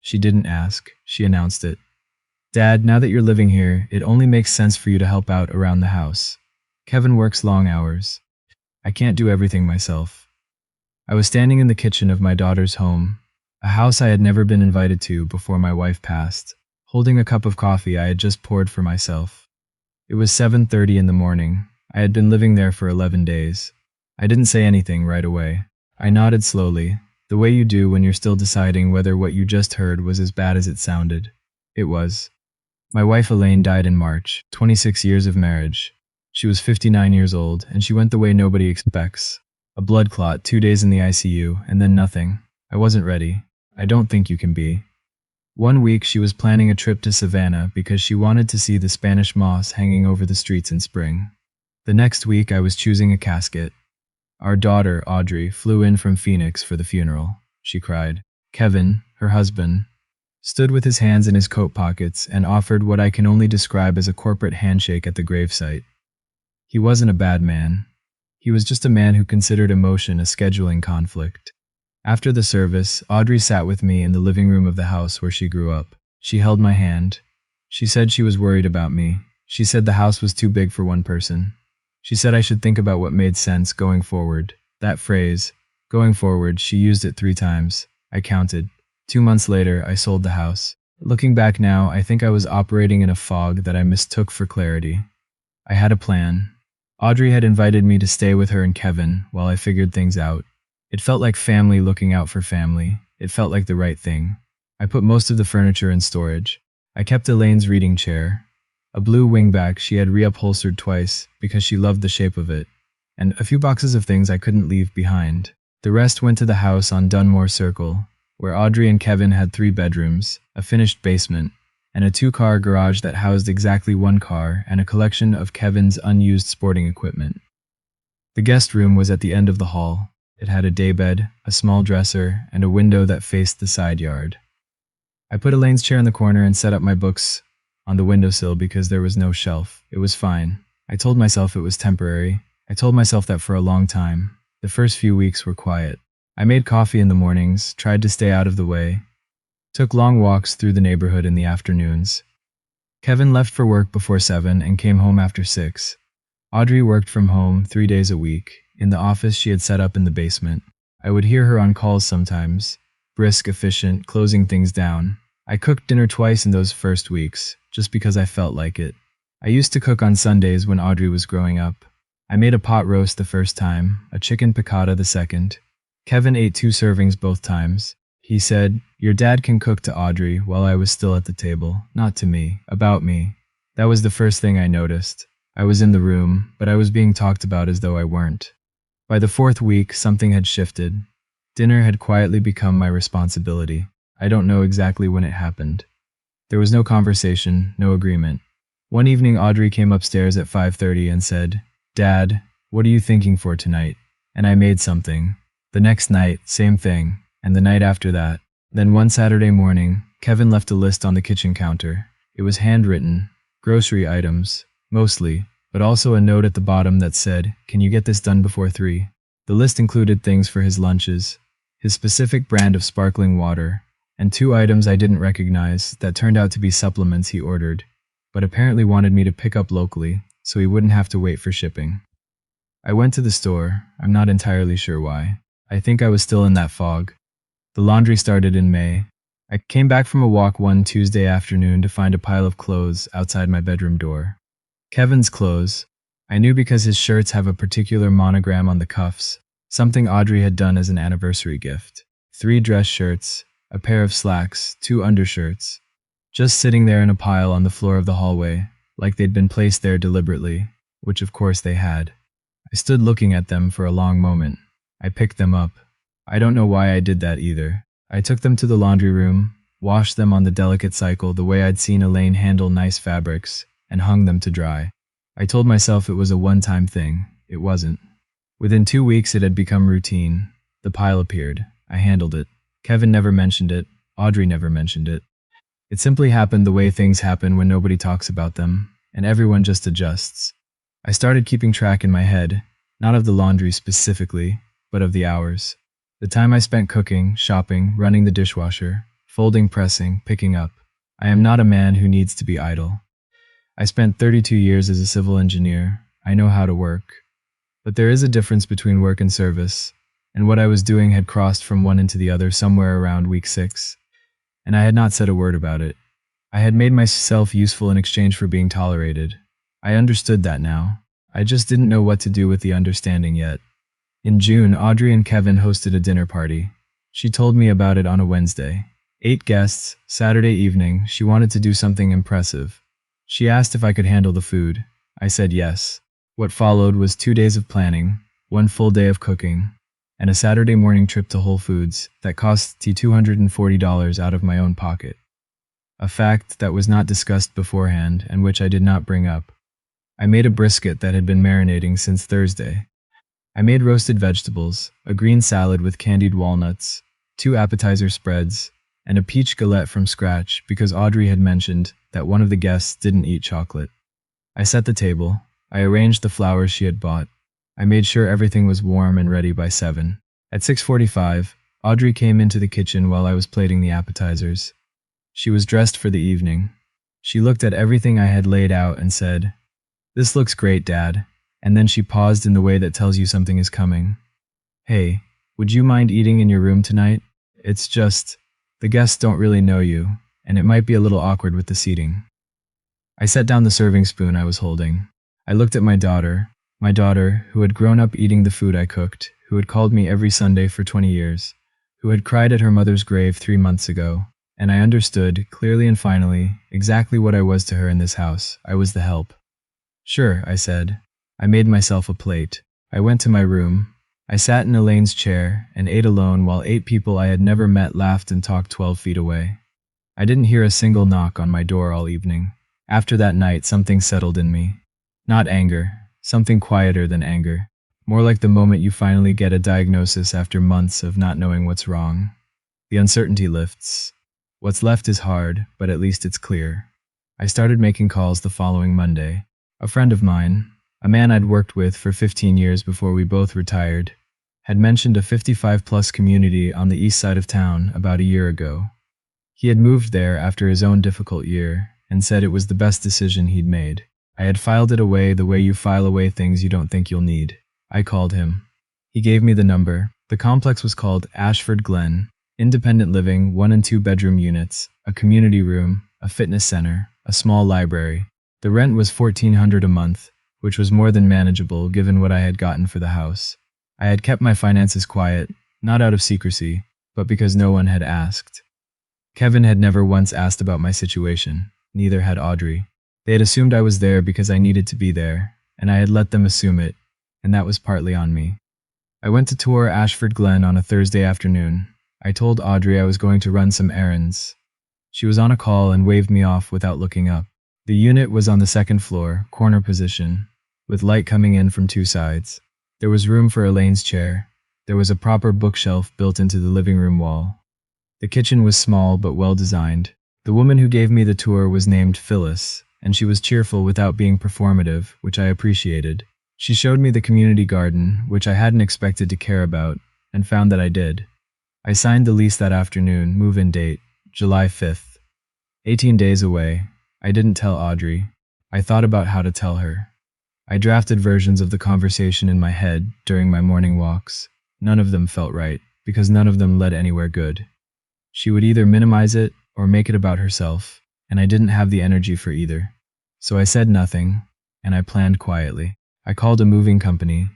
She didn't ask. She announced it. Dad, now that you're living here, it only makes sense for you to help out around the house. Kevin works long hours. I can't do everything myself. I was standing in the kitchen of my daughter's home, a house I had never been invited to before my wife passed, holding a cup of coffee I had just poured for myself. It was 7:30 in the morning. I had been living there for 11 days. I didn't say anything right away. I nodded slowly, the way you do when you're still deciding whether what you just heard was as bad as it sounded. It was. My wife Elaine died in March, 26 years of marriage. She was 59 years old, and she went the way nobody expects. A blood clot, 2 days in the ICU, and then nothing. I wasn't ready. I don't think you can be. 1 week she was planning a trip to Savannah because she wanted to see the Spanish moss hanging over the streets in spring. The next week I was choosing a casket. Our daughter, Audrey, flew in from Phoenix for the funeral. She cried. Kevin, her husband, stood with his hands in his coat pockets and offered what I can only describe as a corporate handshake at the gravesite. He wasn't a bad man. He was just a man who considered emotion a scheduling conflict. After the service, Audrey sat with me in the living room of the house where she grew up. She held my hand. She said she was worried about me. She said the house was too big for one person. She said I should think about what made sense going forward. That phrase, going forward, she used it 3 times. I counted. 2 months later, I sold the house. Looking back now, I think I was operating in a fog that I mistook for clarity. I had a plan. Audrey had invited me to stay with her and Kevin while I figured things out. It felt like family looking out for family. It felt like the right thing. I put most of the furniture in storage. I kept Elaine's reading chair, a blue wingback she had reupholstered twice because she loved the shape of it, and a few boxes of things I couldn't leave behind. The rest went to the house on Dunmore Circle, where Audrey and Kevin had 3 bedrooms, a finished basement, and a 2-car garage that housed exactly 1 car and a collection of Kevin's unused sporting equipment. The guest room was at the end of the hall. It had a daybed, a small dresser, and a window that faced the side yard. I put Elaine's chair in the corner and set up my books on the windowsill because there was no shelf. It was fine. I told myself it was temporary. I told myself that for a long time. The first few weeks were quiet. I made coffee in the mornings, tried to stay out of the way, took long walks through the neighborhood in the afternoons. Kevin left for work before 7 and came home after 6. Audrey worked from home 3 days a week, in the office she had set up in the basement. I would hear her on calls sometimes, brisk, efficient, closing things down. I cooked dinner twice in those first weeks, just because I felt like it. I used to cook on Sundays when Audrey was growing up. I made a pot roast the first time, a chicken piccata the second. Kevin ate 2 servings both times. He said, "Your dad can cook," to Audrey while I was still at the table, not to me, about me. That was the first thing I noticed. I was in the room, but I was being talked about as though I weren't. By the 4th week, something had shifted. Dinner had quietly become my responsibility. I don't know exactly when it happened. There was no conversation, no agreement. One evening, Audrey came upstairs at 5:30 and said, "Dad, what are you thinking for tonight?" And I made something. The next night, same thing, and the night after that. Then one Saturday morning, Kevin left a list on the kitchen counter. It was handwritten, grocery items, mostly, but also a note at the bottom that said, "Can you get this done before 3?" The list included things for his lunches, his specific brand of sparkling water, and 2 items I didn't recognize that turned out to be supplements he ordered, but apparently wanted me to pick up locally so he wouldn't have to wait for shipping. I went to the store. I'm not entirely sure why. I think I was still in that fog. The laundry started in May. I came back from a walk one Tuesday afternoon to find a pile of clothes outside my bedroom door. Kevin's clothes. I knew because his shirts have a particular monogram on the cuffs, something Audrey had done as an anniversary gift. 3 dress shirts, a pair of slacks, 2 undershirts, just sitting there in a pile on the floor of the hallway, like they'd been placed there deliberately, which of course they had. I stood looking at them for a long moment. I picked them up. I don't know why I did that either. I took them to the laundry room, washed them on the delicate cycle the way I'd seen Elaine handle nice fabrics, and hung them to dry. I told myself it was a one-time thing. It wasn't. Within 2 weeks it had become routine. The pile appeared. I handled it. Kevin never mentioned it. Audrey never mentioned it. It simply happened the way things happen when nobody talks about them, and everyone just adjusts. I started keeping track in my head, not of the laundry specifically, but of the hours. The time I spent cooking, shopping, running the dishwasher, folding, pressing, picking up. I am not a man who needs to be idle. I spent 32 years as a civil engineer. I know how to work. But there is a difference between work and service, and what I was doing had crossed from one into the other somewhere around week 6, and I had not said a word about it. I had made myself useful in exchange for being tolerated. I understood that now. I just didn't know what to do with the understanding yet. In June, Audrey and Kevin hosted a dinner party. She told me about it on a Wednesday. 8 guests, Saturday evening. She wanted to do something impressive. She asked if I could handle the food. I said yes. What followed was 2 days of planning, 1 full day of cooking, and a Saturday morning trip to Whole Foods that cost $240 out of my own pocket. A fact that was not discussed beforehand and which I did not bring up. I made a brisket that had been marinating since Thursday. I made roasted vegetables, a green salad with candied walnuts, 2 appetizer spreads, and a peach galette from scratch because Audrey had mentioned that one of the guests didn't eat chocolate. I set the table. I arranged the flowers she had bought. I made sure everything was warm and ready by 7. At 6:45, Audrey came into the kitchen while I was plating the appetizers. She was dressed for the evening. She looked at everything I had laid out and said, "This looks great, Dad." And then she paused in the way that tells you something is coming. "Hey, would you mind eating in your room tonight? It's just, the guests don't really know you, and it might be a little awkward with the seating." I set down the serving spoon I was holding. I looked at my daughter, who had grown up eating the food I cooked, who had called me every Sunday for 20 years, who had cried at her mother's grave 3 months ago, and I understood, clearly and finally, exactly what I was to her in this house. I was the help. "Sure," I said. I made myself a plate. I went to my room. I sat in Elaine's chair and ate alone while 8 people I had never met laughed and talked 12 feet away. I didn't hear a single knock on my door all evening. After that night, something settled in me. Not anger, something quieter than anger. More like the moment you finally get a diagnosis after months of not knowing what's wrong. The uncertainty lifts. What's left is hard, but at least it's clear. I started making calls the following Monday. A friend of mine, a man I'd worked with for 15 years before we both retired, had mentioned a 55-plus community on the east side of town about a year ago. He had moved there after his own difficult year and said it was the best decision he'd made. I had filed it away the way you file away things you don't think you'll need. I called him. He gave me the number. The complex was called Ashford Glen, independent living, 1 and 2 bedroom units, a community room, a fitness center, a small library. The rent was $1,400 a month, which was more than manageable given what I had gotten for the house. I had kept my finances quiet, not out of secrecy, but because no one had asked. Kevin had never once asked about my situation, neither had Audrey. They had assumed I was there because I needed to be there, and I had let them assume it, and that was partly on me. I went to tour Ashford Glen on a Thursday afternoon. I told Audrey I was going to run some errands. She was on a call and waved me off without looking up. The unit was on the 2nd floor, corner position, with light coming in from 2 sides. There was room for Elaine's chair. There was a proper bookshelf built into the living room wall. The kitchen was small but well designed. The woman who gave me the tour was named Phyllis, and she was cheerful without being performative, which I appreciated. She showed me the community garden, which I hadn't expected to care about, and found that I did. I signed the lease that afternoon, move-in date, July 5th. 18 days away. I didn't tell Audrey. I thought about how to tell her. I drafted versions of the conversation in my head during my morning walks. None of them felt right, because none of them led anywhere good. She would either minimize it or make it about herself, and I didn't have the energy for either. So I said nothing, and I planned quietly. I called a moving company.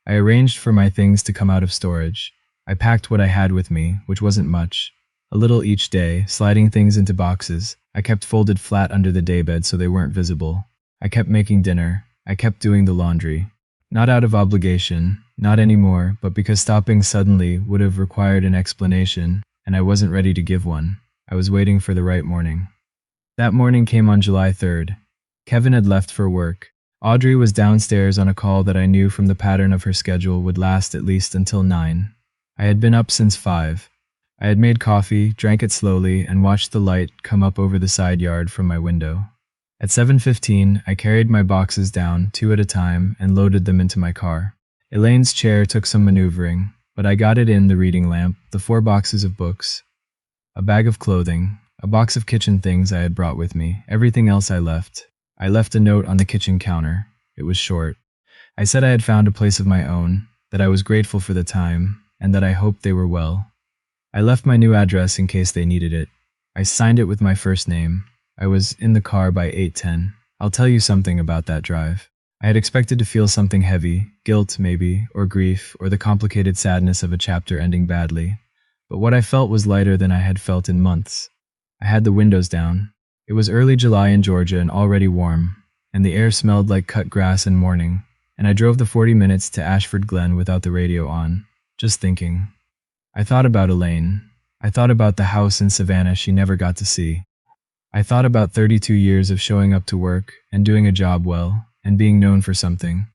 I arranged for my things to come out of storage. I packed what I had with me, which wasn't much. A little each day, sliding things into boxes. I kept folded flat under the daybed so they weren't visible. I kept making dinner. I kept doing the laundry. Not out of obligation, not anymore, but because stopping suddenly would have required an explanation, and I wasn't ready to give one. I was waiting for the right morning. That morning came on July 3rd. Kevin had left for work. Audrey was downstairs on a call that I knew from the pattern of her schedule would last at least until 9. I had been up since 5. I had made coffee, drank it slowly, and watched the light come up over the side yard from my window. At 7:15, I carried my boxes down, 2 at a time, and loaded them into my car. Elaine's chair took some maneuvering, but I got it in the reading lamp, the 4 boxes of books. A bag of clothing, a box of kitchen things I had brought with me, everything else I left. I left a note on the kitchen counter. It was short. I said I had found a place of my own, that I was grateful for the time, and that I hoped they were well. I left my new address in case they needed it. I signed it with my first name. I was in the car by 8:10. I'll tell you something about that drive. I had expected to feel something heavy, guilt maybe, or grief, or the complicated sadness of a chapter ending badly. But what I felt was lighter than I had felt in months. I had the windows down. It was early July in Georgia and already warm, and the air smelled like cut grass and morning, and I drove the 40 minutes to Ashford Glen without the radio on, just thinking. I thought about Elaine. I thought about the house in Savannah she never got to see. I thought about 32 years of showing up to work and doing a job well and being known for something.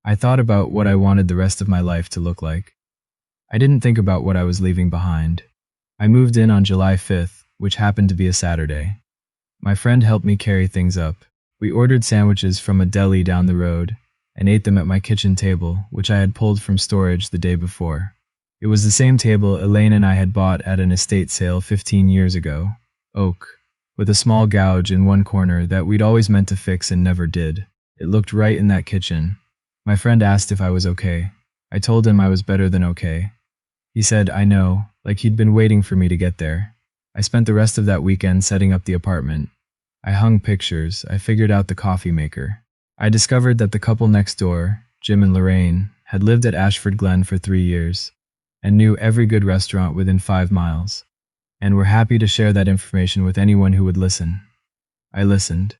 I thought about what I wanted the rest of my life to look like. I didn't think about what I was leaving behind. I moved in on July 5th, which happened to be a Saturday. My friend helped me carry things up. We ordered sandwiches from a deli down the road and ate them at my kitchen table, which I had pulled from storage the day before. It was the same table Elaine and I had bought at an estate sale 15 years ago. Oak, with a small gouge in one corner that we'd always meant to fix and never did. It looked right in that kitchen. My friend asked if I was okay. I told him I was better than okay. He said, I know, like he'd been waiting for me to get there. I spent the rest of that weekend setting up the apartment. I hung pictures. I figured out the coffee maker. I discovered that the couple next door, Jim and Lorraine, had lived at Ashford Glen for 3 years and knew every good restaurant within 5 miles, and were happy to share that information with anyone who would listen. I listened.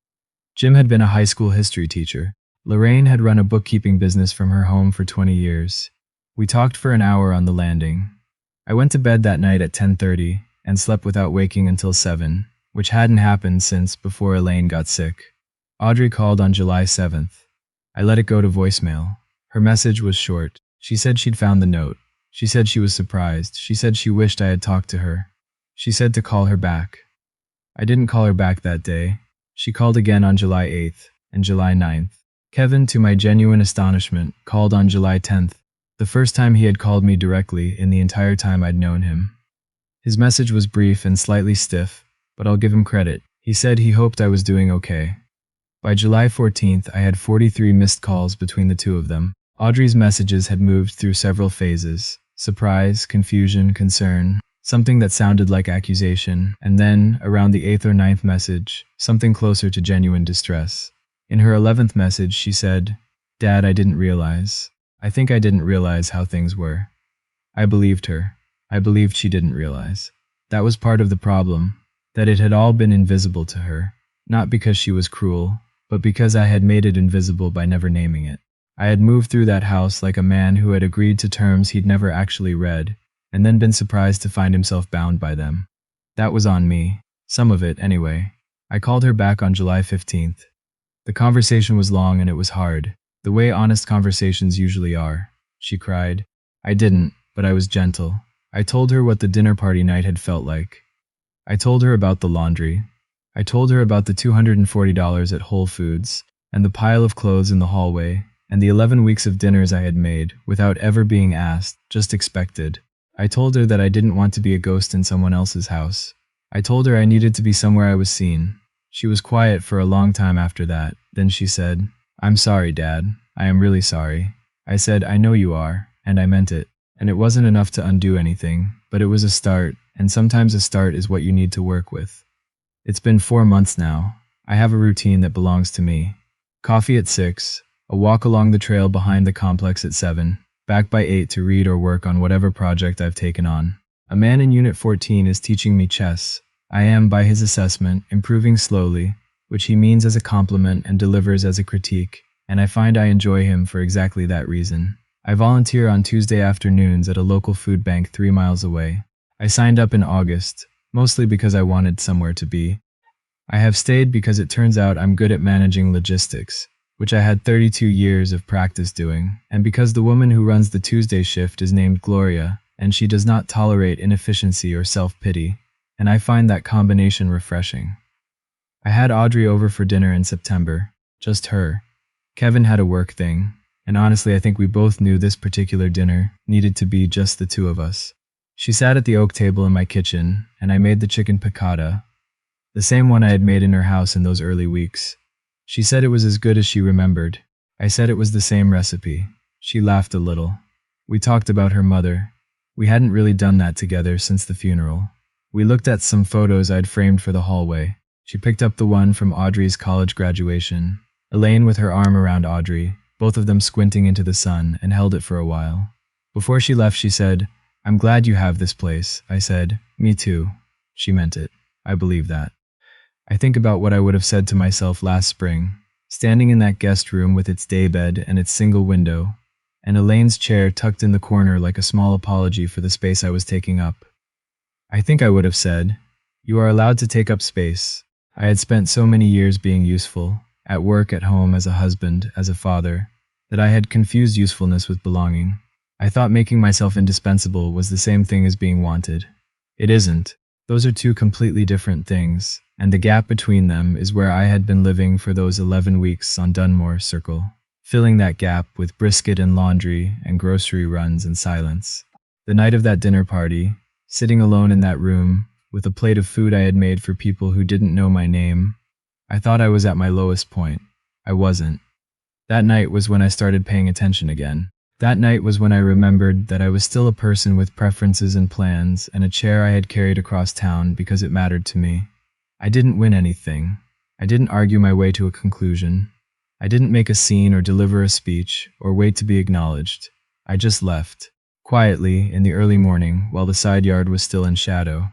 Jim had been a high school history teacher. Lorraine had run a bookkeeping business from her home for 20 years. We talked for an hour on the landing. I went to bed that night at 10:30 and slept without waking until 7, which hadn't happened since before Elaine got sick. Audrey called on July 7th. I let it go to voicemail. Her message was short. She said she'd found the note. She said she was surprised. She said she wished I had talked to her. She said to call her back. I didn't call her back that day. She called again on July 8th and July 9th. Kevin, to my genuine astonishment, called on July 10th, the first time he had called me directly in the entire time I'd known him. His message was brief and slightly stiff, but I'll give him credit. He said he hoped I was doing okay. By July 14th, I had 43 missed calls between the two of them. Audrey's messages had moved through several phases: surprise, confusion, concern, something that sounded like accusation, and then, around the 8th or 9th message, something closer to genuine distress. In her 11th message, she said, Dad, I didn't realize. I think I didn't realize how things were. I believed her. I believed she didn't realize. That was part of the problem, that it had all been invisible to her, not because she was cruel, but because I had made it invisible by never naming it. I had moved through that house like a man who had agreed to terms he'd never actually read, and then been surprised to find himself bound by them. That was on me. Some of it, anyway. I called her back on July 15th. The conversation was long and it was hard, the way honest conversations usually are. She cried. I didn't, but I was gentle. I told her what the dinner party night had felt like. I told her about the laundry. I told her about the $240 at Whole Foods, and the pile of clothes in the hallway, and the 11 weeks of dinners I had made, without ever being asked, just expected. I told her that I didn't want to be a ghost in someone else's house. I told her I needed to be somewhere I was seen. She was quiet for a long time after that. Then she said, I'm sorry, Dad. I am really sorry. I said, I know you are, and I meant it. And it wasn't enough to undo anything, but it was a start, and sometimes a start is what you need to work with. It's been 4 months now. I have a routine that belongs to me. Coffee at 6, a walk along the trail behind the complex at 7, back by 8 to read or work on whatever project I've taken on. A man in Unit 14 is teaching me chess. I am, by his assessment, improving slowly, which he means as a compliment and delivers as a critique, and I find I enjoy him for exactly that reason. I volunteer on Tuesday afternoons at a local food bank 3 miles away. I signed up in August, mostly because I wanted somewhere to be. I have stayed because it turns out I'm good at managing logistics, which I had 32 years of practice doing, and because the woman who runs the Tuesday shift is named Gloria, and she does not tolerate inefficiency or self-pity, and I find that combination refreshing. I had Audrey over for dinner in September, just her. Kevin had a work thing, and honestly I think we both knew this particular dinner needed to be just the two of us. She sat at the oak table in my kitchen, and I made the chicken piccata, the same one I had made in her house in those early weeks. She said it was as good as she remembered. I said it was the same recipe. She laughed a little. We talked about her mother. We hadn't really done that together since the funeral. We looked at some photos I'd framed for the hallway. She picked up the one from Audrey's college graduation. Elaine with her arm around Audrey, both of them squinting into the sun, and held it for a while. Before she left, she said, "I'm glad you have this place." I said, "Me too." She meant it. I believe that. I think about what I would have said to myself last spring, standing in that guest room with its daybed and its single window, and Elaine's chair tucked in the corner like a small apology for the space I was taking up. I think I would have said, "You are allowed to take up space." I had spent so many years being useful, at work, at home, as a husband, as a father, that I had confused usefulness with belonging. I thought making myself indispensable was the same thing as being wanted. It isn't. Those are two completely different things, and the gap between them is where I had been living for those 11 weeks on Dunmore Circle, filling that gap with brisket and laundry and grocery runs and silence. The night of that dinner party, sitting alone in that room, with a plate of food I had made for people who didn't know my name, I thought I was at my lowest point. I wasn't. That night was when I started paying attention again. That night was when I remembered that I was still a person with preferences and plans and a chair I had carried across town because it mattered to me. I didn't win anything. I didn't argue my way to a conclusion. I didn't make a scene or deliver a speech or wait to be acknowledged. I just left, quietly, in the early morning while the side yard was still in shadow.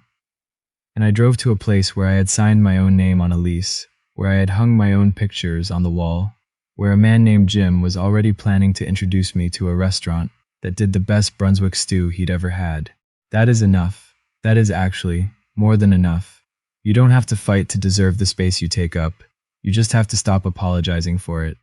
And I drove to a place where I had signed my own name on a lease, where I had hung my own pictures on the wall, where a man named Jim was already planning to introduce me to a restaurant that did the best Brunswick stew he'd ever had. That is enough. That is actually more than enough. You don't have to fight to deserve the space you take up. You just have to stop apologizing for it.